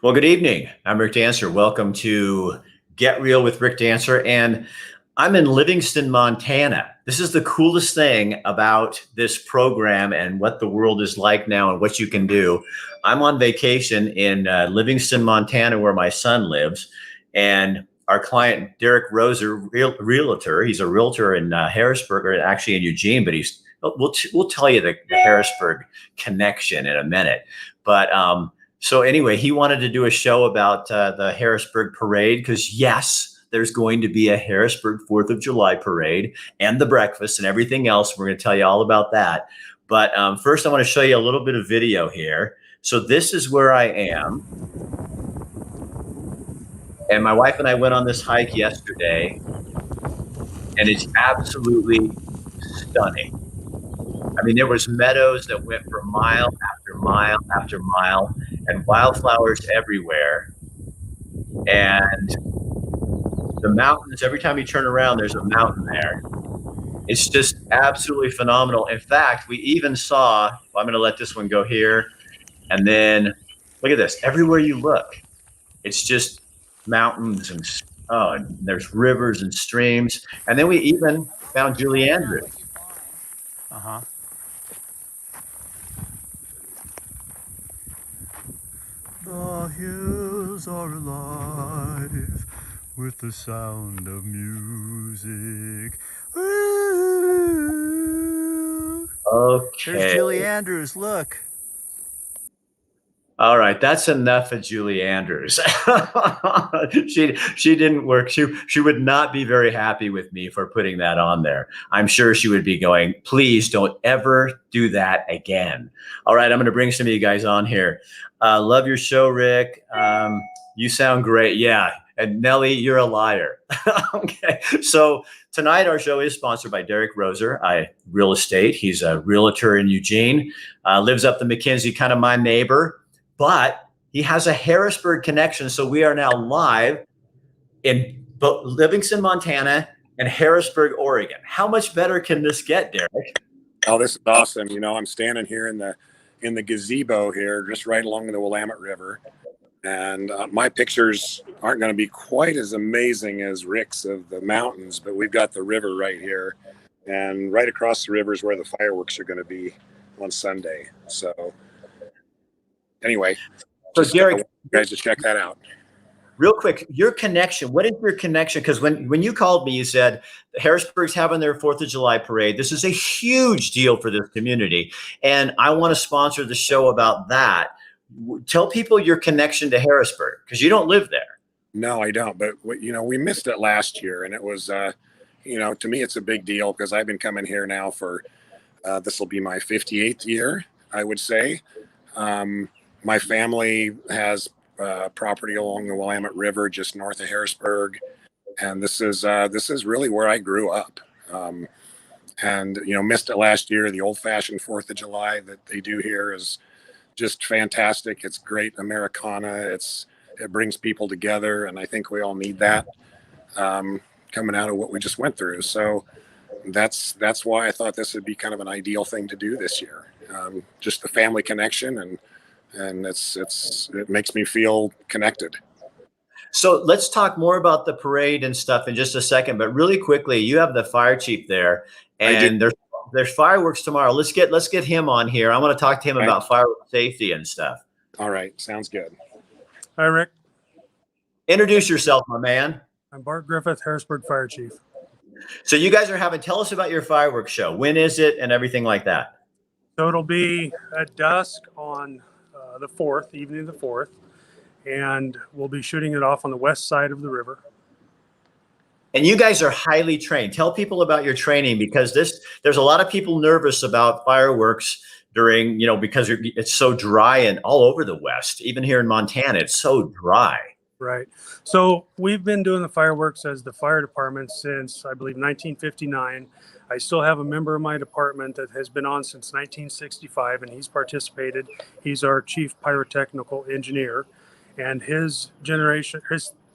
Well, good evening. I'm Rick Dancer. Welcome to Get Real with Rick Dancer. And I'm in Livingston, Montana. This is the coolest thing about this program and what the world is like now and what you can do. I'm on vacation in Livingston, Montana, where my son lives. And our client, Derek Roser, realtor, he's a realtor in Harrisburg, or actually in Eugene, but we'll tell you the Harrisburg connection in a minute. But so anyway, he wanted to do a show about the Harrisburg parade because yes, there's going to be a Harrisburg 4th of July parade and the breakfast and everything else. We're going to tell you all about that. But first, I want to show you a little bit of video here. So this is where I am. And my wife and I went on this hike yesterday, and it's absolutely stunning. I mean, there was meadows that went for mile after mile after mile and wildflowers everywhere. And the mountains, every time you turn around, there's a mountain there. It's just absolutely phenomenal. In fact, we even saw, I'm going to let this one go here. And then look at this. Everywhere you look, it's just mountains and there's rivers and streams. And then we even found Julie Andrews. Uh-huh. The hills are alive with the sound of music. Okay. There's Julie Andrews, look. All right, that's enough of Julie Andrews. She didn't work. She would not be very happy with me for putting that on there. I'm sure she would be going, please don't ever do that again. All right, I'm going to bring some of you guys on here. Love your show, Rick. You sound great. Yeah. And Nellie, you're a liar. Okay. So tonight our show is sponsored by Derek Roser, real estate. He's a realtor in Eugene, lives up the McKinsey, kind of my neighbor. But he has a Harrisburg connection. So we are now live in Livingston, Montana and Harrisburg, Oregon. How much better can this get, Derek? Oh, this is awesome. You know, I'm standing here in the gazebo here, just right along the Willamette River. And my pictures aren't going to be quite as amazing as Rick's of the mountains, but we've got the river right here. And right across the river is where the fireworks are going to be on Sunday. So anyway, so Derek, you guys to check that out. Real quick, your connection, what is your connection? Because when you called me, you said Harrisburg's having their 4th of July parade. This is a huge deal for this community. And I want to sponsor the show about that. Tell people your connection to Harrisburg, because you don't live there. No, I don't. But, you know, we missed it last year. And it was, you know, to me, it's a big deal because I've been coming here now for, this will be my 58th year, I would say. My family has property along the Willamette River, just north of Harrisburg, and this is really where I grew up. And you know, missed it last year. The old-fashioned 4th of July that they do here is just fantastic. It's great Americana. It brings people together, and I think we all need that coming out of what we just went through. So that's why I thought this would be kind of an ideal thing to do this year. Just the family connection and it makes me feel connected. So let's talk more about the parade and stuff in just a second, but really quickly, you have the fire chief there, and there's fireworks tomorrow. Let's get him on here. I want to talk to him about firework safety and stuff. All right, sounds good. Hi, Rick. Introduce yourself, my man. I'm Bart Griffith, Harrisburg Fire Chief. So you guys are tell us about your fireworks show. When is it and everything like that? So it'll be at dusk on the 4th, evening of the 4th, and we'll be shooting it off on the west side of the river. And you guys are highly trained. Tell people about your training, because there's a lot of people nervous about fireworks during, you know, because it's so dry and all over the West, even here in Montana, it's so dry. Right. So we've been doing the fireworks as the fire department since, I believe, 1959. I still have a member of my department that has been on since 1965, and he's participated. He's our chief pyrotechnical engineer, and his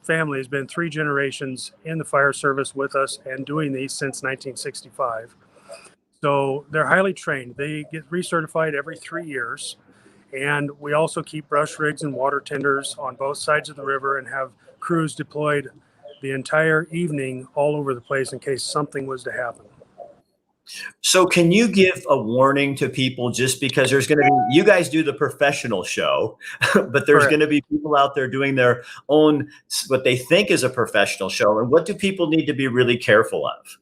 family has been 3 generations in the fire service with us and doing these since 1965. So they're highly trained. They get recertified every 3 years, And we also keep brush rigs and water tenders on both sides of the river and have crews deployed the entire evening all over the place in case something was to happen. So can you give a warning to people, just because there's going to be, you guys do the professional show, but there's Correct. going to be people out there doing their own, what they think is a professional show. And what do people need to be really careful of?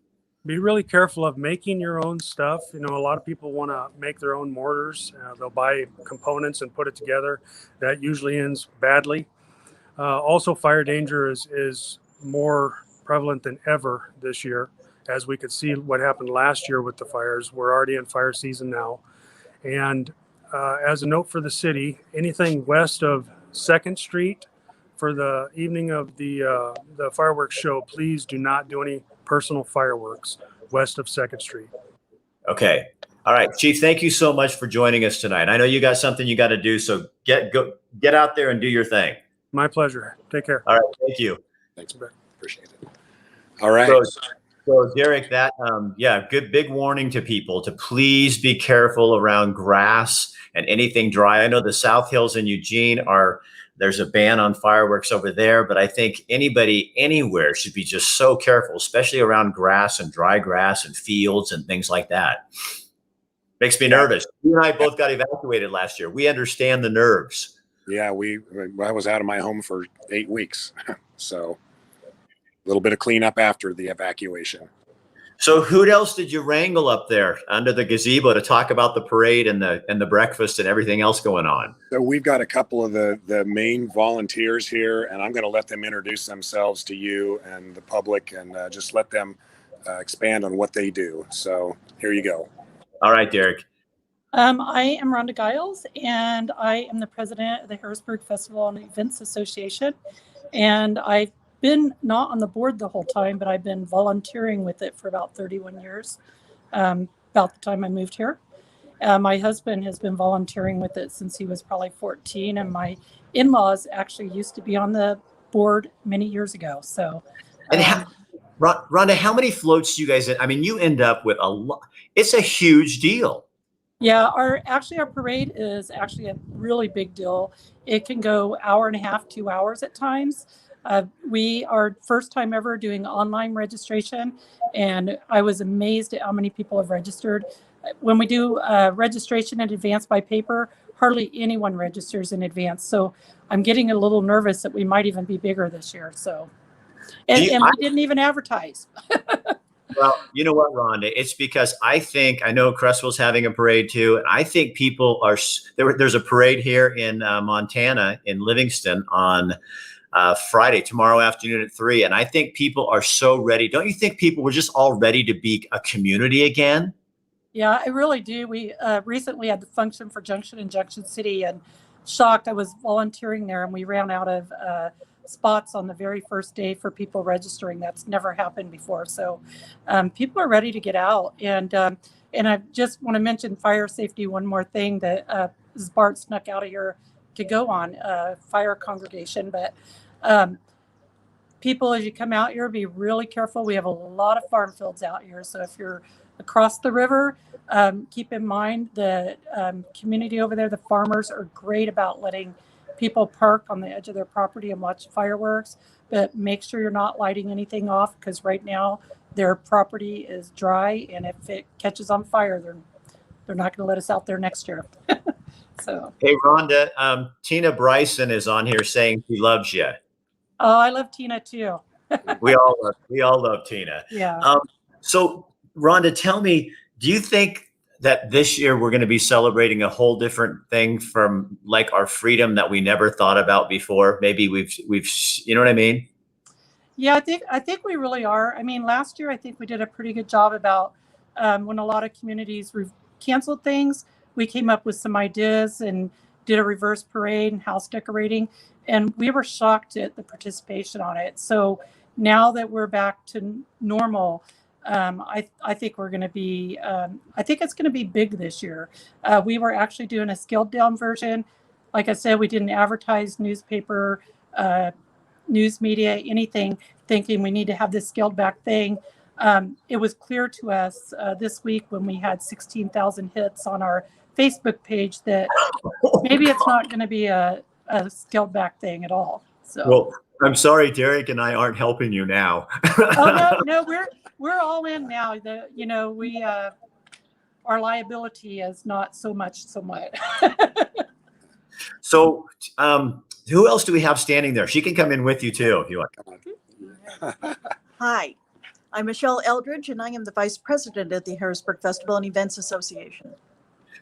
Be really careful of making your own stuff. You know, a lot of people want to make their own mortars. They'll buy components and put it together. That usually ends badly. Also, fire danger is more prevalent than ever this year. As we could see what happened last year with the fires. We're already in fire season now. And as a note for the city, anything west of 2nd Street for the evening of the fireworks show, please do not do any personal fireworks west of 2nd Street. Okay. All right, Chief, thank you so much for joining us tonight. I know you got something you got to do, so get out there and do your thing. My pleasure. Take care. All right, thank you. Thanks, Bart. Appreciate it. All right. So Derek, that good big warning to people to please be careful around grass and anything dry. I know the South Hills in Eugene there's a ban on fireworks over there, but I think anybody anywhere should be just so careful, especially around grass and dry grass and fields and things like that. Makes me nervous. You and I both got evacuated last year. We understand the nerves. Yeah, I was out of my home for 8 weeks, so a little bit of cleanup after the evacuation. So who else did you wrangle up there under the gazebo to talk about the parade and the breakfast and everything else going on? So we've got a couple of the main volunteers here, and I'm going to let them introduce themselves to you and the public, and just let them expand on what they do. So here you go. All right, Derek. I am Rhonda Giles, and I am the president of the Harrisburg Festival and Events Association. And I've been not on the board the whole time, but I've been volunteering with it for about 31 years, about the time I moved here. My husband has been volunteering with it since he was probably 14, and my in-laws actually used to be on the board many years ago. So, Rhonda, how many floats do you guys? I mean, you end up with a lot. It's a huge deal. Yeah, our parade is actually a really big deal. It can go hour and a half, 2 hours at times. We are first time ever doing online registration, and I was amazed at how many people have registered. When we do registration in advance by paper, hardly anyone registers in advance. So I'm getting a little nervous that we might even be bigger this year. So, and we didn't even advertise. Well, you know what, Rhonda? It's because I know Cresswell's having a parade too. And I think people are, there's a parade here in Montana, in Livingston on Friday, tomorrow afternoon at 3. And I think people are so ready. Don't you think people were just all ready to be a community again? Yeah, I really do. We recently had the function for Junction and Junction City, and shocked. I was volunteering there, and we ran out of spots on the very first day for people registering. That's never happened before. So people are ready to get out. And I just want to mention fire safety. One more thing that Bart snuck out of here to go on fire congregation. But people, as you come out here, be really careful. We have a lot of farm fields out here. So if you're across the river, keep in mind the community over there, the farmers are great about letting people park on the edge of their property and watch fireworks, but make sure you're not lighting anything off, because right now their property is dry, and if it catches on fire, they're not going to let us out there next year. So, hey, Rhonda, Tina Bryson is on here saying she loves you. Oh, I love Tina too. we all love Tina. Yeah. So, Rhonda, tell me, do you think that this year we're going to be celebrating a whole different thing from like our freedom that we never thought about before? Maybe we've, you know what I mean? Yeah, I think we really are. I mean, last year, I think we did a pretty good job about when a lot of communities canceled things, we came up with some ideas and did a reverse parade and house decorating, and we were shocked at the participation on it. So now that we're back to normal, I think we're going to be, I think it's going to be big this year. We were actually doing a scaled down version. Like I said, we didn't advertise newspaper, news media, anything, thinking we need to have this scaled back thing. It was clear to us this week when we had 16,000 hits on our Facebook page that maybe it's not going to be a scaled back thing at all. So. Well, I'm sorry, Derek and I aren't helping you now. Oh no, we're all in now. We our liability is not so much somewhat. So, who else do we have standing there? She can come in with you too if you want. Hi, I'm Michelle Eldridge, and I am the Vice President of the Harrisburg Festival and Events Association.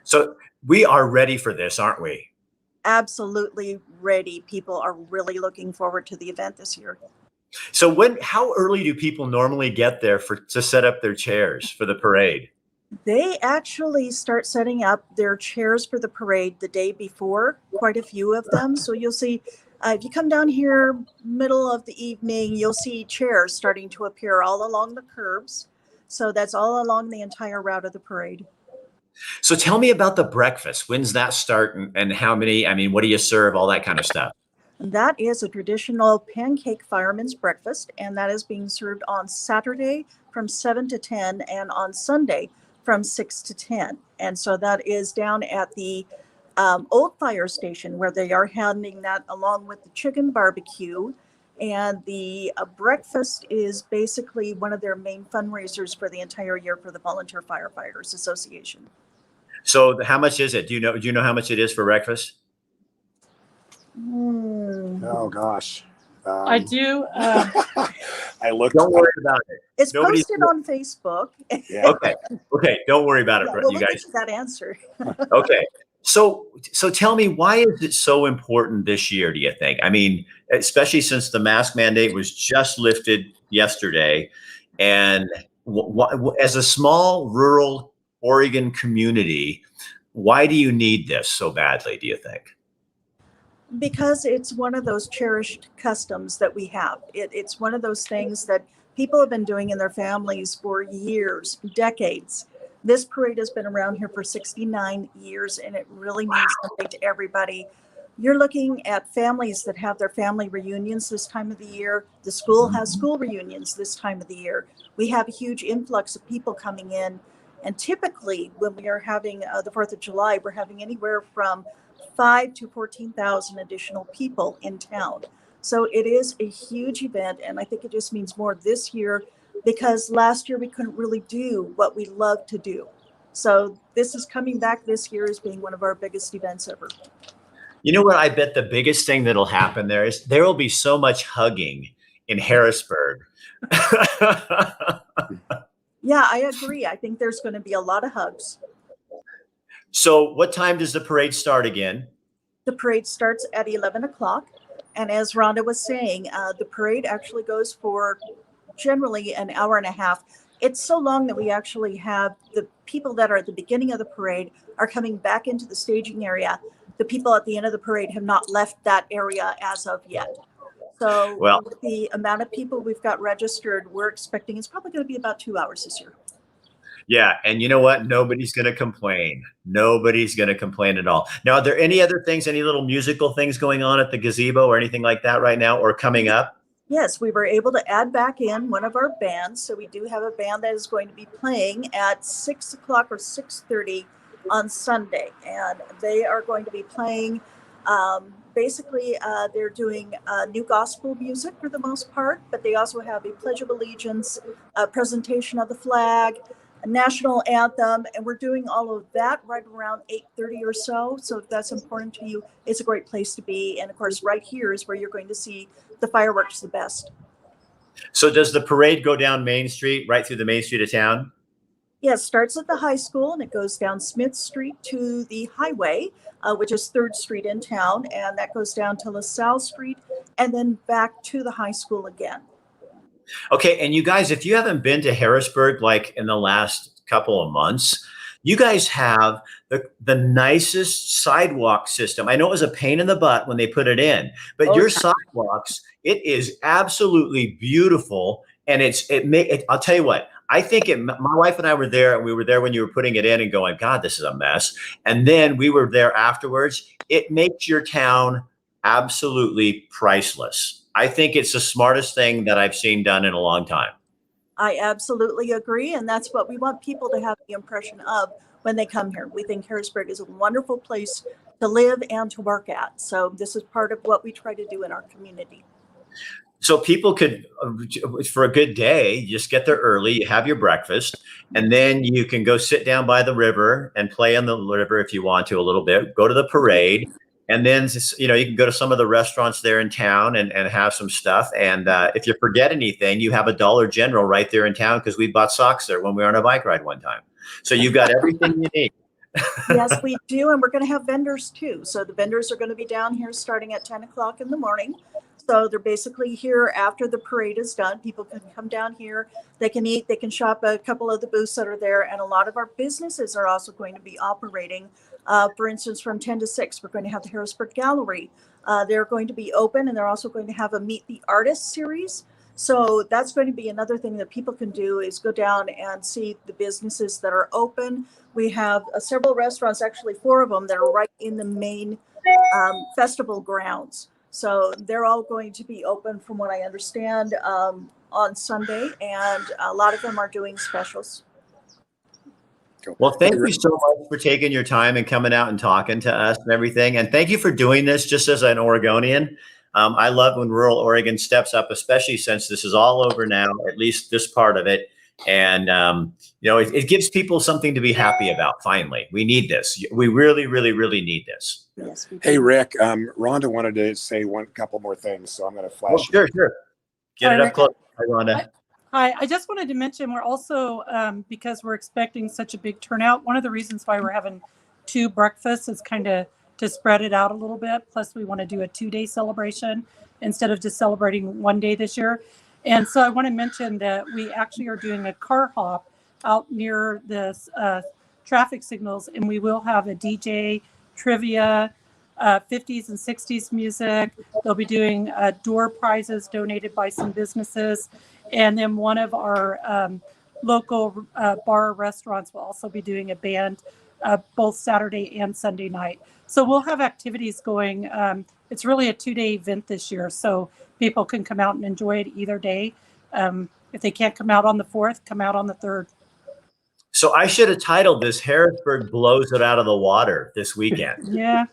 So we are ready for this, aren't we? Absolutely ready. People are really looking forward to the event this year. So how early do people normally get there to set up their chairs for the parade? They actually start setting up their chairs for the parade the day before, quite a few of them. So you'll see, if you come down here middle of the evening, you'll see chairs starting to appear all along the curbs. So that's all along the entire route of the parade. So tell me about the breakfast. When's that start and how many, what do you serve, all that kind of stuff? That is a traditional pancake fireman's breakfast, and that is being served on Saturday from 7 to 10 and on Sunday from 6 to 10. And so that is down at the old fire station where they are handing that along with the chicken barbecue. And the breakfast is basically one of their main fundraisers for the entire year for the Volunteer Firefighters Association. So how much is it? Do you know how much it is for breakfast? Oh gosh. I do. I looked. Don't worry about it. It's posted on Facebook. Yeah. Okay. Don't worry about it, Yeah, you we'll guys. get that answer. Okay. So tell me, why is it so important this year, do you think? Especially since the mask mandate was just lifted yesterday, and as a small rural Oregon community, why do you need this so badly, do you think? Because it's one of those cherished customs that we have. It's one of those things that people have been doing in their families for years, decades. This parade has been around here for 69 years, and it really means something to everybody. You're looking at families that have their family reunions this time of the year. The school has school reunions this time of the year. We have a huge influx of people coming in. And typically when we are having the 4th of July, we're having anywhere from 5,000 to 14,000 additional people in town. So it is a huge event, and I think it just means more this year because last year we couldn't really do what we love to do. So this is coming back this year as being one of our biggest events ever. You know what? I bet the biggest thing that'll happen there is there will be so much hugging in Harrisburg. Yeah, I agree. I think there's going to be a lot of hugs. So what time does the parade start again? The parade starts at 11 o'clock. And as Rhonda was saying, the parade actually goes for generally an hour and a half. It's so long that we actually have the people that are at the beginning of the parade are coming back into the staging area. The people at the end of the parade have not left that area as of yet. So with the amount of people we've got registered, we're expecting it's probably going to be about 2 hours this year. Yeah. And you know what? Nobody's going to complain. Nobody's going to complain at all. Now, are there any other things, any little musical things going on at the gazebo or anything like that right now or coming up? Yes, we were able to add back in one of our bands. So we do have a band that is going to be playing at 6 o'clock or 6:30 on Sunday. And they are going to be playing, basically, they're doing new gospel music for the most part, but they also have a Pledge of Allegiance, a presentation of the flag, a national anthem, and we're doing all of that right around 8:30 or so. So if that's important to you, it's a great place to be. And of course, right here is where you're going to see the fireworks the best. So does the parade go down Main Street, right through the main street of town? Yeah, it starts at the high school and it goes down Smith Street to the highway, which is 3rd Street in town. And that goes down to LaSalle Street and then back to the high school again. Okay. And you guys, if you haven't been to Harrisburg, like in the last couple of months, you guys have the nicest sidewalk system. I know it was a pain in the butt when they put it in, but your sidewalks, it is absolutely beautiful. And I'll tell you what, I think my wife and I were there, and we were there when you were putting it in and going, God, this is a mess. And then we were there afterwards. It makes your town absolutely priceless. I think it's the smartest thing that I've seen done in a long time. I absolutely agree. And that's what we want people to have the impression of when they come here. We think Harrisburg is a wonderful place to live and to work at. So this is part of what we try to do in our community. So people could, for a good day, you just get there early, you have your breakfast, and then you can go sit down by the river and play on the river if you want to a little bit, go to the parade. And then, you know, you can go to some of the restaurants there in town and have some stuff. And if you forget anything, you have a Dollar General right there in town, because we bought socks there when we were on a bike ride one time. So you've got everything you need. Yes, we do. And we're going to have vendors too. So the vendors are going to be down here starting at 10 o'clock in the morning. So they're basically here after the parade is done. People can come down here. They can eat. They can shop a couple of the booths that are there. And a lot of our businesses are also going to be operating. For instance, from 10 to 6, we're going to have the Harrisburg Gallery. They're going to be open, and they're also going to have a Meet the Artist series. So that's going to be another thing that people can do, is go down and see the businesses that are open. We have several restaurants, actually 4 of them, that are right in the main festival grounds. So they're all going to be open, from what I understand, on Sunday, and a lot of them are doing specials. Well, thank you so much for taking your time and coming out and talking to us and everything. And thank you for doing this just as an Oregonian. I love when rural Oregon steps up, especially since this is all over now, at least this part of it. And, you know, it gives people something to be happy about. Finally, we need this. We really, really, really need this. Yes, we do. Hey, Rick, Rhonda wanted to say one couple more things, so I'm going to flash. Oh, sure. Get it up close. Hi, Rhonda. Hi, I just wanted to mention, we're also, because we're expecting such a big turnout, one of the reasons why we're having 2 breakfasts is kind of to spread it out a little bit. Plus, we want to do a 2-day celebration instead of just celebrating 1 day this year. And so I want to mention that we actually are doing a car hop out near the traffic signals, and we will have a DJ, trivia, 50s and 60s music. They'll be doing door prizes donated by some businesses. And then one of our local bar restaurants will also be doing a band both Saturday and Sunday night. So we'll have activities going. It's really a 2-day event this year, so people can come out and enjoy it either day. If they can't come out on the 4th, come out on the 3rd. So I should have titled this "Harrisburg Blows It Out of the Water" this weekend. Yeah.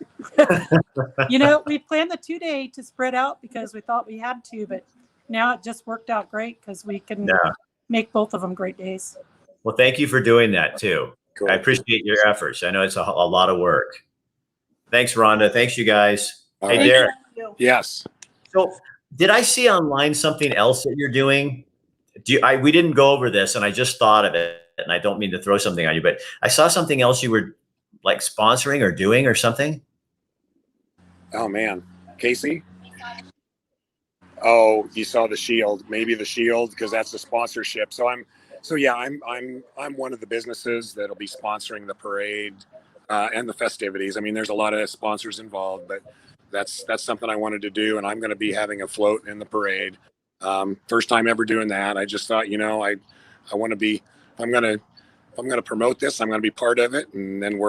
You know, we planned the 2-day to spread out because we thought we had to, but now it just worked out great because we can make both of them great days. Well, thank you for doing that too. Cool. I appreciate your efforts. I know it's a lot of work. Thanks, Rhonda. Thanks, you guys. Hey, Derek. Yes. So did I see online something else that you're doing? We didn't go over this, and I just thought of it, and I don't mean to throw something on you, but I saw something else you were like sponsoring or doing or something. Oh man, Casey. Oh, you saw the Shield, maybe the Shield, because that's the sponsorship. So I'm one of the businesses that'll be sponsoring the parade and the festivities. I mean, there's a lot of sponsors involved, but that's something I wanted to do, and I'm going to be having a float in the parade. First time ever doing that. I just thought, you know, I want to be. I'm going to promote this. I'm going to be part of it, and then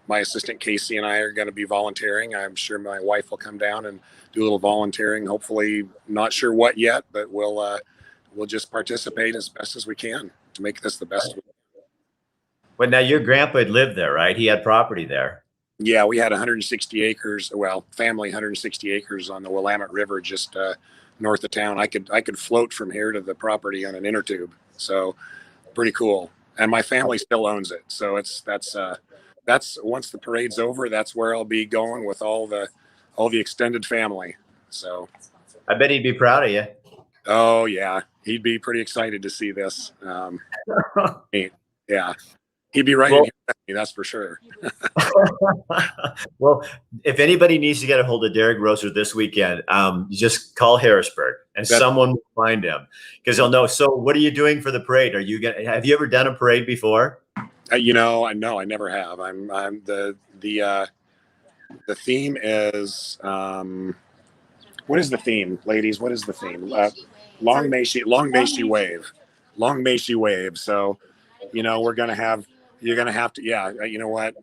my assistant Casey and I are going to be volunteering. I'm sure my wife will come down and do a little volunteering. Hopefully, not sure what yet, but we'll just participate as best as we can to make this the best. But now your grandpa had lived there, right? He had property there. Yeah, we had 160 acres. Well, family 160 acres on the Willamette River, just north of town. I could float from here to the property on an inner tube. So pretty cool. And my family still owns it. So that's once the parade's over, that's where I'll be going with all the extended family. So I bet he'd be proud of you. Oh yeah, he'd be pretty excited to see this. Yeah, he'd be right in here with me, that's for sure. Well, if anybody needs to get a hold of Derek Roser this weekend, you just call Harrisburg and someone will find him, because they'll know. So what are you doing for the parade? Have you ever done a parade before? You know, I never have. I'm the theme is what is the theme, ladies? What is the theme? Long may she wave. Long may she wave. So, you know, you're going to have to, you know what?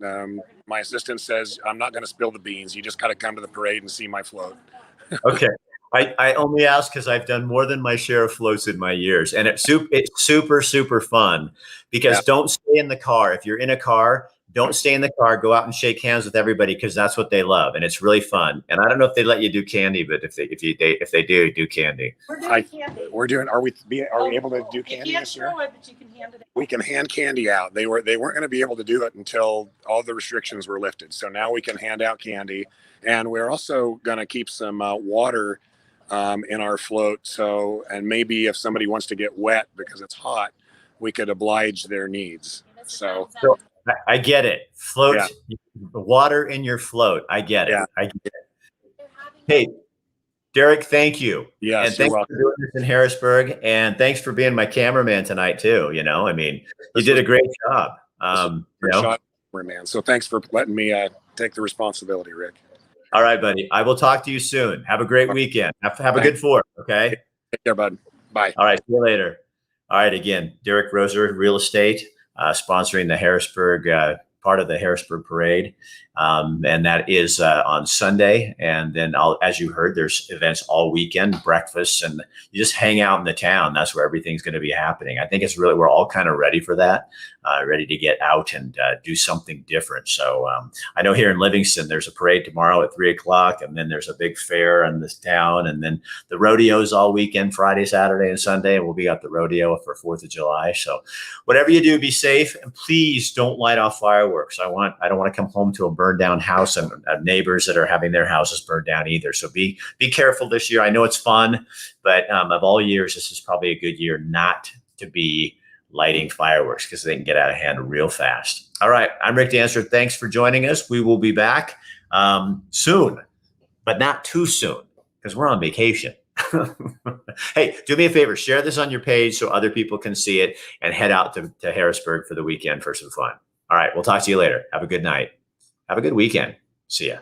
My assistant says, I'm not going to spill the beans. You just got to come to the parade and see my float. Okay. I only ask because I've done more than my share of floats in my years, and it's super, super fun because don't stay in the car. If you're in a car, don't stay in the car. Go out and shake hands with everybody because that's what they love, and it's really fun. And I don't know if they let you do candy, but if they do candy. We're doing candy. We're doing. Are we able to do candy this year? Throw it, but you can hand it out. We can hand candy out. They weren't going to be able to do it until all the restrictions were lifted. So now we can hand out candy, and we're also going to keep some water in our float. So, and maybe if somebody wants to get wet because it's hot, we could oblige their needs. So I get it. Float, water in your float. I get it. Yeah. I get it. Hey, Derek, thank you. Yes, and thanks for doing this in Harrisburg. And thanks for being my cameraman tonight too. You know, I mean, you did a great job. Shot, man. So thanks for letting me take the responsibility, Rick. All right, buddy. I will talk to you soon. Have a great weekend. Have a good 4th. Okay. Take care, bud. Bye. All right. See you later. All right. Again, Derek Roser, Real Estate, sponsoring the Harrisburg part of the Harrisburg Parade. And that is on Sunday. And then as you heard, there's events all weekend, breakfasts, and you just hang out in the town. That's where everything's going to be happening. I think it's really, we're all kind of ready for that, ready to get out and do something different. So I know here in Livingston, there's a parade tomorrow at 3:00, and then there's a big fair in this town. And then the rodeo's all weekend, Friday, Saturday, and Sunday. And we'll be at the rodeo for 4th of July. So whatever you do, be safe, and please don't light off fireworks. I don't want to come home to a burned down house and neighbors that are having their houses burned down either. So be careful this year. I know it's fun, but of all years, this is probably a good year not to be lighting fireworks because they can get out of hand real fast. All right. I'm Rick Dancer. Thanks for joining us. We will be back soon, but not too soon because we're on vacation. Hey, do me a favor, share this on your page so other people can see it and head out to Harrisburg for the weekend for some fun. All right. We'll talk to you later. Have a good night. Have a good weekend. See ya.